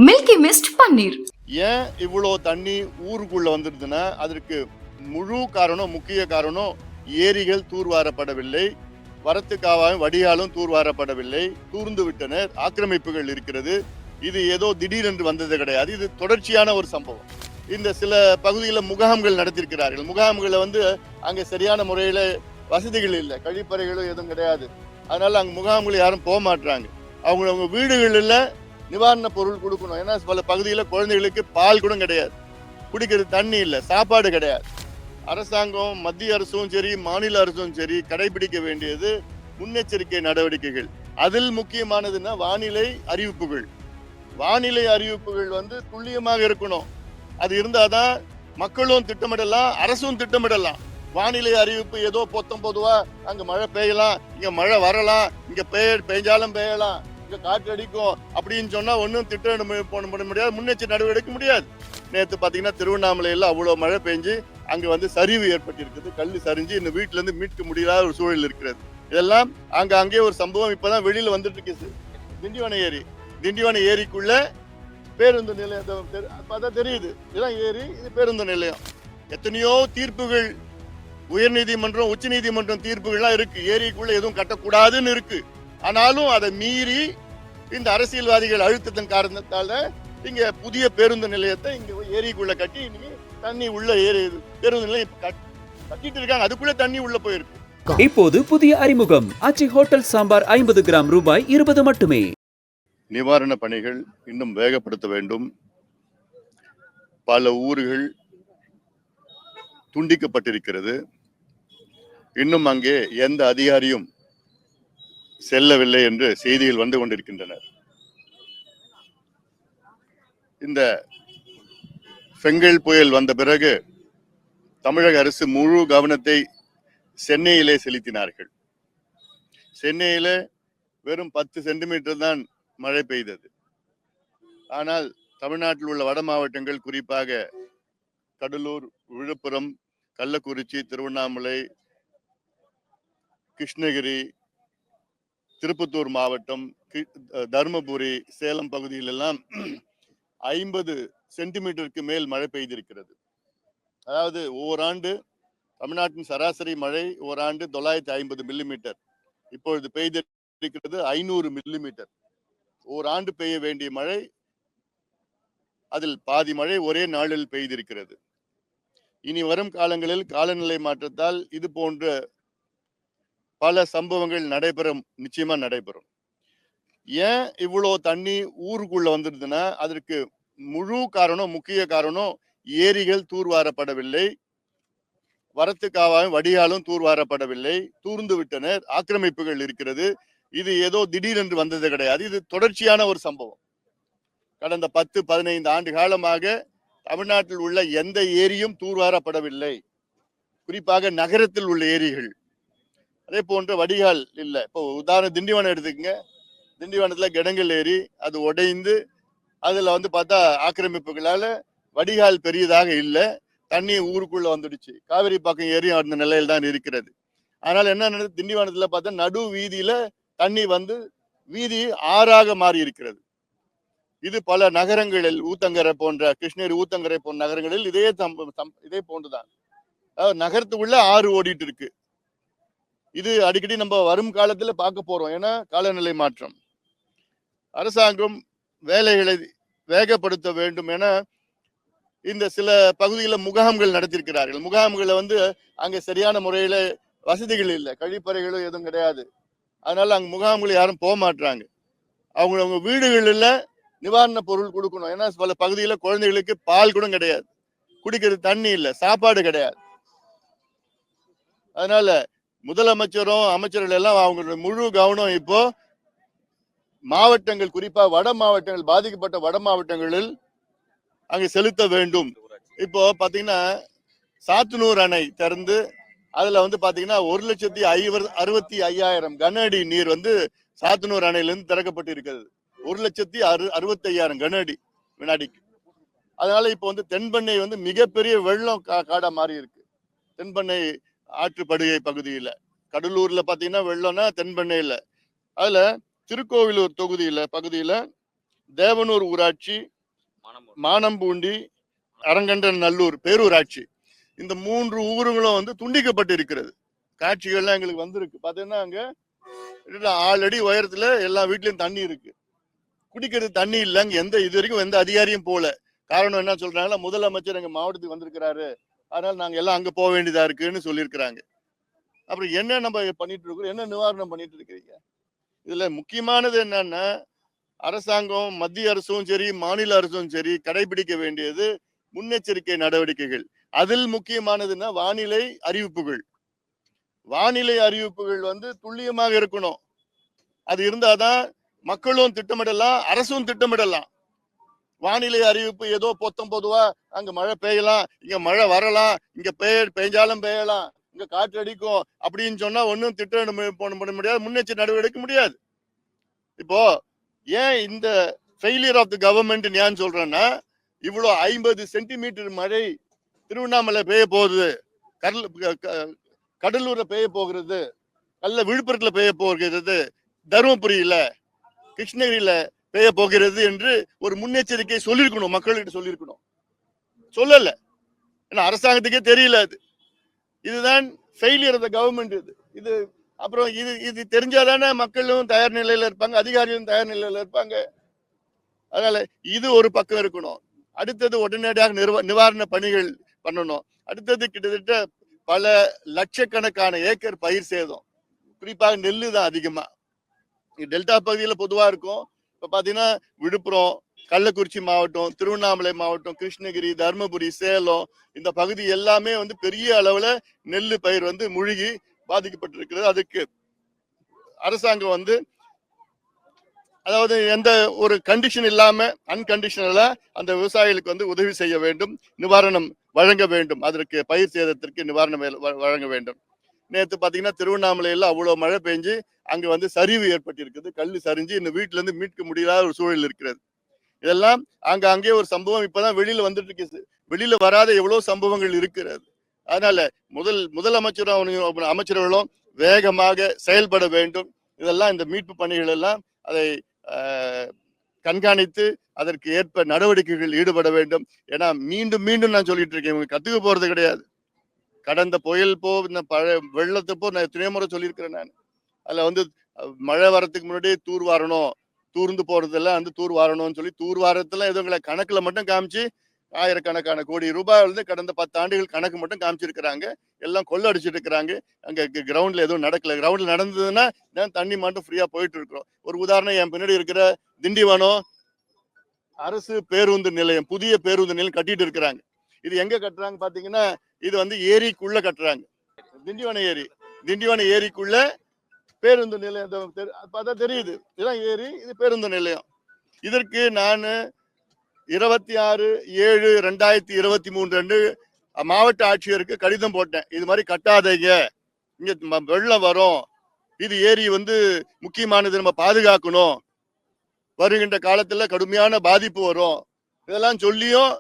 Milky mist பன்னீர். ஏன் இவ்வளோ தண்ணி ஊருக்குள்ள வந்துருதுன்னா அதற்கு முக்கிய காரணம் ஏரிகள் தூர்வாரப்படவில்லை, வரத்துக்காகவும் வடிகாலும் தூர்வாரப்படவில்லை, தூர்ந்து விட்டனர், ஆக்கிரமிப்புகள் இருக்கிறது. இது ஏதோ திடீரென்று வந்தது கிடையாது, இது தொடர்ச்சியான ஒரு சம்பவம். இந்த சில பகுதிகளில் முகாம்கள் நடத்திருக்கிறார்கள். முகாம்களை அங்க சரியான முறையில வசதிகள் இல்லை, கழிப்பறைகளும் எதுவும் கிடையாது. அதனால அங்க முகாம்கள் யாரும் போக மாட்டாங்க. அவங்க வீடுகளில் நிவாரண பொருள் கொடுக்கணும். ஏன்னா பல பகுதியில் குழந்தைகளுக்கு பால் கூட கிடையாது, குடிக்கிறது தண்ணி இல்லை, சாப்பாடு கிடையாது. அரசாங்கம், மத்திய அரசும் சரி, மாநில அரசும் சரி, கடைபிடிக்க வேண்டியது முன்னெச்சரிக்கை நடவடிக்கைகள். அதில் முக்கியமானதுன்னா வானிலை அறிவிப்புகள். வானிலை அறிவிப்புகள் துல்லியமாக இருக்கணும். அது இருந்தாதான் மக்களும் திட்டமிடலாம், அரசும் திட்டமிடலாம். வானிலை அறிவிப்பு ஏதோ பொதுவா அங்க மழை பெய்யலாம், இங்க மழை வரலாம், இங்க பெய்ஞ்சாலும் பெய்யலாம், இங்க காற்று அடிக்கும் அப்படின்னு சொன்னா ஒன்னும் திட்டம் பண்ண முடியாது, முன்னெச்சரிக்கை நடவடிக்கை முடியாது. நேற்று பாத்தீங்கன்னா திருவண்ணாமலையில அவ்வளவு மழை பெஞ்சு அங்க சரிவு ஏற்பட்டிருக்குது, கல்லு சரிஞ்சு இந்த வீட்டுல இருந்து மீட்க முடியாத ஒரு சூழல் இருக்கிறது. இதெல்லாம் அங்கேயே ஒரு சம்பவம் இப்பதான் வெளியில வந்துட்டு இருக்கு. திண்டிவன ஏரிக்குள்ள பேருந்து நிலையம் தெரியுது, இதுதான் ஏரி, இது பேருந்து நிலையம். எத்தனையோ தீர்ப்புகள், உயர் நீதிமன்றம், உச்ச நீதிமன்றம் தீர்ப்புகள்லாம் இருக்கு, ஏரிக்குள்ள எதுவும் கட்டக்கூடாதுன்னு இருக்கு. ஆனாலும் அதை மீறி இந்த அரசியல்வாதிகள் அழுத்தத்தின் காரணத்தால இங்க புதிய பேருந்து நிலையத்தை இங்க ஏரிக்குள்ள கட்டி இன்னைக்கு தண்ணி உள்ள ஏரி பேருந்து நிலையம் கட்டிட்டு இருக்காங்க, அதுக்குள்ள தண்ணி உள்ள போயிருக்கு. இப்போது புதிய அறிமுகம் ஆச்சி ஹோட்டல் சாம்பார் 50 கிராம் ரூபாய் 20 மட்டுமே. நிவாரண பணிகள் இன்னும் வேகப்படுத்த வேண்டும். பல ஊர்கள் துண்டிக்கப்பட்டிருக்கிறது. இன்னும் அங்கே எந்த அதிகாரியும் செல்லவில்லை என்று செய்திகள் வந்து கொண்டிருக்கின்றனர். இந்த பெங்கல் புயல் வந்த பிறகு தமிழக அரசு முழு கவனத்தை சென்னையிலே செலுத்தினார்கள். சென்னையில வெறும் 10 சென்டிமீட்டர் தான் மழை பெய்தது. ஆனால் தமிழ்நாட்டில் உள்ள வட மாவட்டங்கள், குறிப்பாக கடலூர், விழுப்புரம், கள்ளக்குறிச்சி, திருவண்ணாமலை, கிருஷ்ணகிரி, திருப்பத்தூர் மாவட்டம், தருமபுரி, சேலம் பகுதியில் எல்லாம் 50 சென்டிமீட்டருக்கு மேல் மழை பெய்திருக்கிறது. அதாவது ஓராண்டு தமிழ்நாட்டின் சராசரி மழை ஓராண்டு 950 மில்லிமீட்டர், இப்பொழுது பெய்திருக்கிறது 500 மில்லிமீட்டர். ஓராண்டு பெய்ய வேண்டிய மழை, அதில் பாதி மழை ஒரே நாளில் பெய்திருக்கிறது. இனி வரும் காலங்களில் காலநிலை மாற்றத்தால் இது போன்ற பல சம்பவங்கள் நிச்சயமா நடைபெறும். ஏன் இவ்வளோ தண்ணி ஊருக்குள்ள வந்துருதுன்னா அதற்கு முக்கிய காரணம் ஏரிகள் தூர்வாரப்படவில்லை, வரத்துக்காகவும் வடிகாலும் தூர்வாரப்படவில்லை, தூர்ந்து விட்டனர், ஆக்கிரமிப்புகள் இருக்கிறது. இது ஏதோ திடீரென்று வந்தது கிடையாது, இது தொடர்ச்சியான ஒரு சம்பவம். கடந்த 10-15 ஆண்டு காலமாக தமிழ்நாட்டில் உள்ள எந்த ஏரியும் தூர்வாரப்படவில்லை, குறிப்பாக நகரத்தில் உள்ள ஏரிகள். அதே போன்ற வடிகால் இல்லை. இப்போ உதாரணம் திண்டிவனம் எடுத்துக்கங்க. திண்டிவனத்துல கிடங்கல் ஏரி அது உடைந்து அதுல பார்த்தா ஆக்கிரமிப்புகளால வடிகால் பெரியதாக இல்லை, தண்ணி ஊருக்குள்ள வந்துடுச்சு. காவிரி பக்கம் ஏரியும் அந்த நிலையில் தான் இருக்கிறது. அதனால என்ன நடந்தது, திண்டிவனத்துல பார்த்தா நடு வீதியில தண்ணி வீதி ஆறாக மாறி இருக்கிறது. இது பல நகரங்களில், ஊத்தங்கரை போன்ற, கிருஷ்ணகிரி ஊத்தங்கரை போன்ற நகரங்களில் இதே போன்றுதான். நகரத்துக்குள்ள ஆறு ஓடிட்டு இருக்கு. இது அடிக்கடி நம்ம வரும் காலத்துல பார்க்க போறோம். ஏன்னா காலநிலை மாற்றம். அரசாங்கம் வேலைகளை வேகப்படுத்த வேண்டும் என இந்த சில பகுதிகளில் முகாம்கள் நடத்திருக்கிறார்கள். முகாம்களை அங்க சரியான முறையில வசதிகள் இல்லை, கழிப்பறைகளும் எதுவும் கிடையாது. அதனால அங்க முகாம்கள் யாரும் போக மாட்டாங்க. அவங்க வீடுகளில் நிவாரண பொருள் கொடுக்கணும். ஏன்னா பல பகுதியில் குழந்தைகளுக்கு பால் கூட கிடையாது, குடிக்கிறது தண்ணி இல்லை, சாப்பாடு கிடையாது. அதனால முதலமைச்சரும் அமைச்சர்கள் எல்லாம் அவங்களுடைய முழு கவனம் இப்போ மாவட்டங்கள், குறிப்பா வட மாவட்டங்கள், பாதிக்கப்பட்ட வட மாவட்டங்களில் அங்க செலுத்த வேண்டும். இப்போ பாத்தீங்கன்னா சாத்தனூர் அணை திறந்து அதுல பாத்தீங்கன்னா 1,65,000 கன அடி நீர் சாத்தனூர் அணையிலிருந்து திறக்கப்பட்டு இருக்கிறது. 1,65,000 கன அடி வினாடிக்கு. அதனால இப்போ தென்பெண்ணை மிகப்பெரிய வெள்ளம் காடா மாறி இருக்கு. தென்பெண்ணை ஆற்றுப்படுகை பகுதியில, கடலூர்ல பாத்தீங்கன்னா வெள்ளம்னா தென்பெண்ணையில, அதுல திருக்கோவிலூர் பகுதியில தேவனூர் ஊராட்சி, மானம்பூண்டி, அரங்கண்டன் நல்லூர் பேரூராட்சி, இந்த 3 ஊர்களும் வந்து துண்டிக்கப்பட்டு இருக்கிறது. காட்சிகள்லாம் எங்களுக்கு வந்திருக்கு. பாத்தீங்கன்னா அங்க 6 அடி உயரத்துல எல்லா வீட்லயும் தண்ணி இருக்கு. குடிக்கிறது தண்ணி இல்லைங்க. இது வரைக்கும் எந்த அதிகாரியும் போல. காரணம் என்ன சொல்றாங்கன்னா, முதலமைச்சர் எங்க மாவட்டத்துக்கு வந்திருக்கிறாரு, அதனால நாங்க எல்லாம் அங்க போக வேண்டியதா இருக்குன்னு சொல்லியிருக்கிறாங்க. அப்புறம் என்ன நம்ம பண்ணிட்டு இருக்கோம், என்ன நிவாரணம் பண்ணிட்டு இருக்கிறீங்க? இதுல முக்கியமானது என்னன்னா, அரசாங்கம், மத்திய அரசும் சரி, மாநில அரசும் சரி, கடைபிடிக்க வேண்டியது முன்னெச்சரிக்கை நடவடிக்கைகள். அதில் முக்கியமானதுன்னா வானிலை அறிவிப்புகள். வானிலை அறிவிப்புகள் வந்து துல்லியமாக இருக்கணும். அது இருந்தாதான் மக்களும் திட்டமிடலாம், அரசும் திட்டமிடலாம். வானிலை அறிவிப்பு ஏதோ பொதுவா அங்க மழை பெய்யலாம், இங்க மழை வரலாம், இங்க பெய்ஞ்சாலும் பெய்யலாம், இங்க காற்று அடிக்கும் அப்படின்னு சொன்னா ஒன்னும் திட்டம் பண்ண முடியாது, முன்னெச்சரிக்கை நடவடிக்கை எடுக்க முடியாது. இப்போ ஏன் இந்த ஃபெயிலியர் ஆஃப் தி கவர்மெண்ட் ஏன் சொல்றேன்னா, இவ்வளவு 50 சென்டிமீட்டர் மழை திருவண்ணாமலை பெய்ய போகுது, கடலூர்ல பெய்ய போகிறது, விழுப்புரத்துல பெய்ய போகிறது, தருமபுரியில, கிருஷ்ணகிரியில பெய்ய போகிறது என்று ஒரு முன்னெச்சரிக்கை சொல்லிருக்கணும், மக்கள்கிட்ட சொல்லிருக்கணும். சொல்லல. ஏன்னா அரசாங்கத்துக்கே தெரியல. அது இதுதான் ஃபெயிலியர் ஆஃப் தி கவர்மெண்ட். இது அப்புறம் இது தெரிஞ்சாதானே மக்களும் தயார் நிலையில இருப்பாங்க, அதிகாரிகளும் தயார் நிலையில இருப்பாங்க. அதனால இது ஒரு பக்கம் இருக்கணும். அடுத்தது உடனடியாக நிவாரண பணிகள் பண்ணணும். அடுத்தது கிட்டத்தட்ட பல லட்சக்கணக்கான ஏக்கர் பயிர் சேதம், குறிப்பாக நெல்லு தான் அதிகமா டெல்டா பகுதியில பொதுவா இருக்கும். இப்ப பாத்தீங்கன்னா விழுப்புரம், கள்ளக்குறிச்சி மாவட்டம், திருவண்ணாமலை மாவட்டம், கிருஷ்ணகிரி, தர்மபுரி, சேலம் இந்த பகுதி எல்லாமே வந்து பெரிய அளவுல நெல்லு பயிர் வந்து முழுகி பாதிக்கப்பட்டிருக்கிறது. அதுக்கு அரசாங்கம் வந்து அதாவது எந்த ஒரு கண்டிஷன் இல்லாம அன்கண்டிஷனலா அந்த விவசாயிகளுக்கு வந்து உதவி செய்ய வேண்டும், நிவாரணம் வழங்க வேண்டும். அதற்கு பயிர் சேதத்திற்கு நிவாரணம் வழங்க வேண்டும். நேற்று பாத்தீங்கன்னா திருவண்ணாமலையில அவ்வளவு மழை பெஞ்சு அங்க வந்து சரிவு ஏற்பட்டிருக்குது, கல்லு சரிஞ்சு இந்த வீட்டுல இருந்து மீட்க முடியாத ஒரு சூழல் இருக்கிறது. இதெல்லாம் அங்கே ஒரு சம்பவம் இப்பதான் வெளியில வந்துட்டு இருக்கு. வெளியில வராத எவ்வளவு சம்பவங்கள் இருக்கிறது. அதனால முதலமைச்சரும் அமைச்சர்களும் வேகமாக செயல்பட வேண்டும். இதெல்லாம் இந்த மீட்பு பணிகள் எல்லாம் அதை கண்காணித்து அதற்கு ஏற்ப நடவடிக்கைகள் ஈடுபட வேண்டும். ஏன்னா மீண்டும் மீண்டும் நான் சொல்லிட்டு இருக்கேன், இவங்க கத்துக்க போறது கிடையாது. கடந்த புயல் இந்த வெள்ளத்தப்போ நான் எத்தனையோ முறை சொல்லியிருக்கிறேன். நான் அதுல வந்து மழை வரத்துக்கு முன்னாடியே தூர் வாரணும், தூர்ந்து போறதெல்லாம் வந்து தூர் வாரணும்னு சொல்லி தூர் வாரத்துல எதுவுங்களை கணக்குல மட்டும் காமிச்சு ஆயிரக்கணக்கான கோடி ரூபாய் வந்து கடந்த 10 ஆண்டுகள் கணக்கு மட்டும் காமிச்சிருக்கிறாங்க. எல்லாம் கொள்ளடிச்சிட்டு இருக்கிறாங்க. அங்க கிரவுண்ட்ல எதுவும் நடக்கல. கிரவுண்ட்ல நடந்ததுன்னா தண்ணி மட்டும் ஃப்ரீயா போயிட்டு இருக்கிறோம். ஒரு உதாரணம், என் பின்னாடி இருக்கிற திண்டிவனம் அரசு பேருந்து நிலையம், புதிய பேருந்து நிலையம் கட்டிட்டு இருக்கிறாங்க. இது எங்க கட்டுறாங்க பாத்தீங்கன்னா, இது வந்து ஏரிக்குள்ள கட்டுறாங்க. திண்டிவன ஏரிக்குள்ள பேருந்து நிலையம் பார்த்தா தெரியுது. இதுதான் ஏரி, இது பேருந்து நிலையம். இதற்கு நான் 26/7/2023 அன்று மாவட்ட ஆட்சியருக்கு கடிதம் போட்டேன். இது மாதிரி கட்டாதீங்க, இங்க வெள்ளம் வரும், இது ஏரி வந்து முக்கியமானது, நம்ம பாதுகாக்கணும், வருகின்ற காலத்துல கடுமையான பாதிப்பு வரும், இதெல்லாம் சொல்லியும்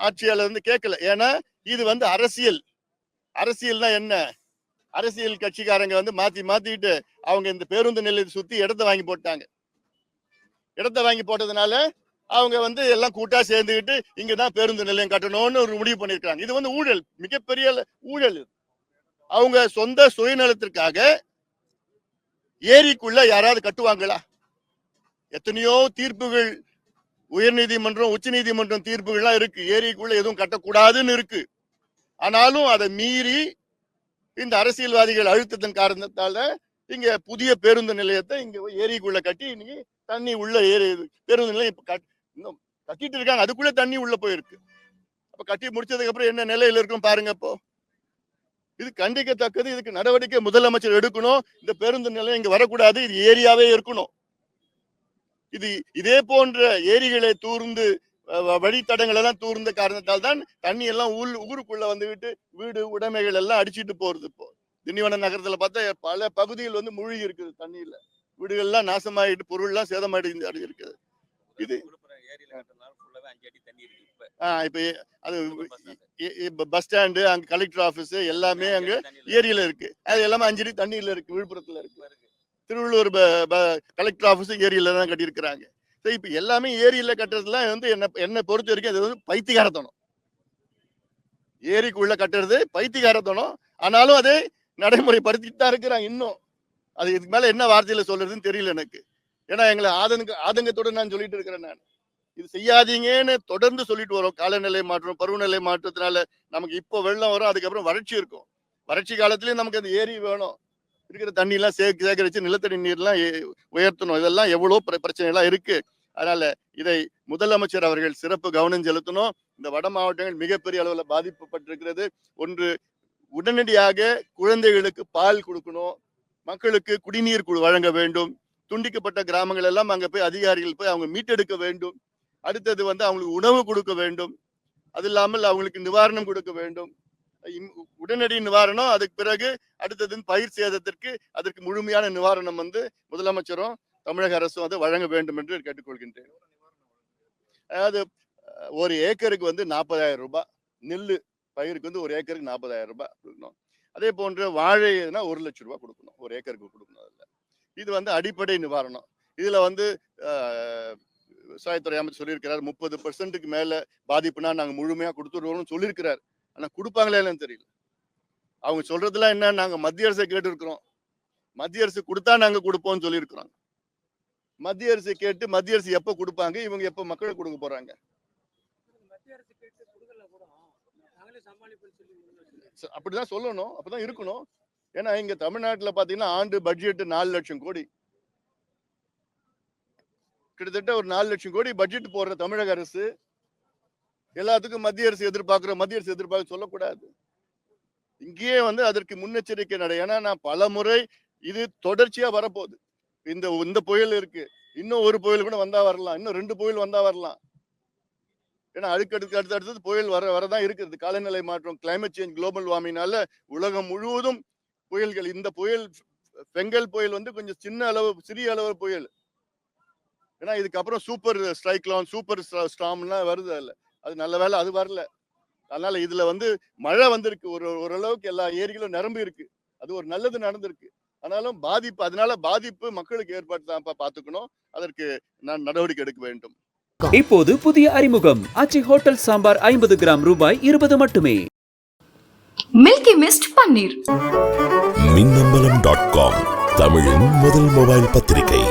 ஆட்சியாளர் வந்து கேட்கல. ஏன்னா இது வந்து அரசியல்னா என்ன, அரசியல் கட்சிக்காரங்க வந்து மாத்திட்டு அவங்க இந்த பேருந்து நிலையத்தை சுத்தி இடத்தை வாங்கி போட்டாங்க. இடத்தை வாங்கி போட்டதுனால அவங்க வந்து எல்லாம் கூட்டா சேர்ந்துக்கிட்டு இங்கதான் பேருந்து நிலையம் கட்டணும்னு ஒரு முடிவு பண்ணிருக்காங்க. இது வந்து ஊழல், மிகப்பெரிய ஊழல். அவங்க சொந்த சுயநலத்திற்காக ஏரிக்குள்ள யாராவது கட்டுவாங்களா? எத்தனையோ தீர்ப்புகள், உயர்நீதிமன்றம், உச்ச நீதிமன்றம் தீர்ப்புகள்லாம் இருக்கு, ஏரிக்குள்ள எதுவும் கட்டக்கூடாதுன்னு இருக்கு. ஆனாலும் அதை மீறி இந்த அரசியல்வாதிகள் அழுத்தத்தின் காரணத்தால இங்க புதிய பேருந்து நிலையத்தை இங்க ஏரிக்குள்ள கட்டி இன்னைக்கு தண்ணி உள்ள பேருந்து நிலையம் இன்னும் கட்டிட்டு இருக்காங்க. அதுக்குள்ள தண்ணி உள்ள போயிருக்கு. அப்ப கட்டி முடிச்சதுக்கு அப்புறம் என்ன நிலையில இருக்கும் பாருங்க. அப்போ இது கண்டிக்கத்தக்கது. இதுக்கு நடவடிக்கை முதலமைச்சர் எடுக்கணும். இந்த பேருந்து நிலையம் இங்க வரக்கூடாது, இது ஏரியாவே இருக்கணும். இதே போன்ற ஏரிகளை தூர்ந்து வழித்தடங்கள் எல்லாம் தூர்ந்த காரணத்தால் தான் தண்ணி எல்லாம் ஊருக்குள்ள வந்துவிட்டு வீடு உடைமைகள் எல்லாம் அடிச்சுட்டு போறது. இப்போ திண்டிவனம் நகரத்துல பார்த்தா பல பகுதிகள் வந்து மூழ்கி இருக்குது தண்ணியில, வீடுகள் எல்லாம் நாசமாயிட்டு, பொருள் எல்லாம் சேதமாயிட்டு இருக்குது. இது இப்ப பஸ் ஸ்டாண்டு, அங்க கலெக்டர் ஆபீஸ் எல்லாமே அங்க ஏரியில இருக்கு. அது எல்லாமே 5 அடி தண்ணியில இருக்கு. விழுப்புரத்துல இருக்கு. திருவள்ளூர் கலெக்டர் ஆபீஸ் ஏரியில தான் கட்டியிருக்கிறாங்க. சரி, இப்ப எல்லாமே ஏரியில கட்டுறதுலாம் வந்து என்ன பொறுத்த வரைக்கும் அது வந்து பைத்தியக்காரத்தனம். ஏரிக்குள்ள கட்டுறது பைத்தியக்காரத்தனம். ஆனாலும் அதை நடைமுறைப்படுத்திட்டு தான் இருக்கிறாங்க இன்னும். அது இதுக்கு மேல என்ன வார்த்தையில சொல்றதுன்னு தெரியல எனக்கு. ஏன்னா எங்களை ஆதங்கத்தோட நான் சொல்லிட்டு இருக்கிறேன் நான். இது செய்யாதீங்கன்னு தொடர்ந்து சொல்லிட்டு வரோம். காலநிலை மாற்றம், பருவநிலை மாற்றத்தினால நமக்கு இப்போ வெள்ளம் வரும், அதுக்கப்புறம் வறட்சி இருக்கும். வறட்சி காலத்திலயும் நமக்கு அந்த ஏரி வேணும். இருக்கிற தண்ணி எல்லாம் சேகரிச்சு நிலத்தடி நீர்லாம் உயர்த்தணும். இதெல்லாம் எவ்வளவு பிரச்சனை எல்லாம் இருக்கு. அதனால இதை முதலமைச்சர் அவர்கள் சிறப்பு கவனம் செலுத்தணும். இந்த வட மாவட்டங்கள் மிகப்பெரிய அளவுல பாதிக்கப்பட்டிருக்கிறது. ஒன்று, உடனடியாக குழந்தைகளுக்கு பால் கொடுக்கணும், மக்களுக்கு குடிநீர் வழங்க வேண்டும். துண்டிக்கப்பட்ட கிராமங்கள் எல்லாம் அங்க போய் அதிகாரிகள் போய் அவங்க மீட்டெடுக்க வேண்டும். அடுத்தது வந்து அவங்களுக்கு உணவு கொடுக்க வேண்டும். அது இல்லாமல் அவங்களுக்கு நிவாரணம் கொடுக்க வேண்டும். உடனடி நிவாரணம், அதுக்கு பிறகு அடுத்தது பயிர் சேதத்திற்கு அதற்கு முழுமையான நிவாரணம் வந்து முதலமைச்சரும் தமிழக அரசும் அதை வழங்க வேண்டும் என்று கேட்டுக்கொள்கின்றேன். அதாவது ஒரு ஏக்கருக்கு வந்து 40,000 ரூபாய், நெல்லு பயிருக்கு வந்து ஒரு ஏக்கருக்கு 40,000 ரூபாய் கொடுக்கணும். அதே போன்ற வாழைனா 1 லட்சம் ரூபாய் கொடுக்கணும், ஒரு ஏக்கருக்கு கொடுக்கணும். அதுல இது வந்து அடிப்படை நிவாரணம். இதுல வந்து விவசாயத்துறை அமைச்சர் சொல்லியிருக்கிறார், 30% மேல பாதிப்புனா நாங்க முழுமையா கொடுத்துருவோம்னு சொல்லியிருக்கிறார். ஆனா கொடுப்பாங்களே இல்லைன்னு தெரியல. அவங்க சொல்றதுலாம் என்ன, நாங்க மத்திய அரசை கேட்டு இருக்கிறோம், மத்திய அரசு கொடுத்தா நாங்க கொடுப்போம்னு சொல்லியிருக்கிறோம். மத்திய அரசு கேட்டு மத்திய அரசு எப்ப கொடுப்பாங்க, இவங்க எப்ப மக்களுக்கு கொடுக்க போறாங்க? அப்படிதான் சொல்லணும், அப்பதான் இருக்கணும். ஏன்னா இங்க தமிழ்நாட்டுல பாத்தீங்கன்னா ஆண்டு பட்ஜெட் 4 லட்சம் கோடி, கிட்டத்தட்ட ஒரு 4 லட்சம் கோடி பட்ஜெட் போடுற தமிழக அரசு எல்லாத்துக்கும் மத்திய அரசு எதிர்பார்க்க சொல்லக்கூடாது. இங்கேயே வந்து அதற்கு முன்னெச்சரிக்கை நட. ஏன்னா நான் பல முறை இது தொடர்ச்சியா வரப்போகுது. இந்த புயல் இருக்கு, இன்னும் ஒரு புயல் கூட வந்தா வரலாம், இன்னும் 2 புயல் வந்தா வரலாம். ஏன்னா அடுத்தது புயல் வரதான் இருக்கிறது. காலநிலை மாற்றம், கிளைமேட் சேஞ்ச், குளோபல் வார்மிங்னால உலகம் முழுவதும் புயல்கள். இந்த புயல் பெங்கல் புயல் வந்து கொஞ்சம் சிறிய அளவு புயல். ஏன்னா இதுக்கப்புறம் சூப்பர் ஸ்ட்ரைக்லான், சூப்பர் ஸ்டார்ம்லாம் வருது. அது நல்ல வேலை அது வரல. அதனால இதுல வந்து மழை வந்திருக்கு, ஓரளவுக்கு எல்லா ஏரிகளும் நிரம்பி இருக்கு, அது ஒரு நல்லது நடந்திருக்கு. ஆனாலும் அதனால பாதிப்பு மக்களுக்கு ஏற்படுத்தாம பாத்துக்கணும். அதற்கு நான் நடவடிக்கை எடுக்க வேண்டும். இப்போது புதிய அறிமுகம் ஆச்சி ஹோட்டல் சாம்பார் 50 கிராம் ரூபாய் 20 மட்டுமே. மில்கி மிஸ்ட் பன்னீர். மின்னம்பலம்.com தமிழின் முதல் மொபைல் பத்திரிகை.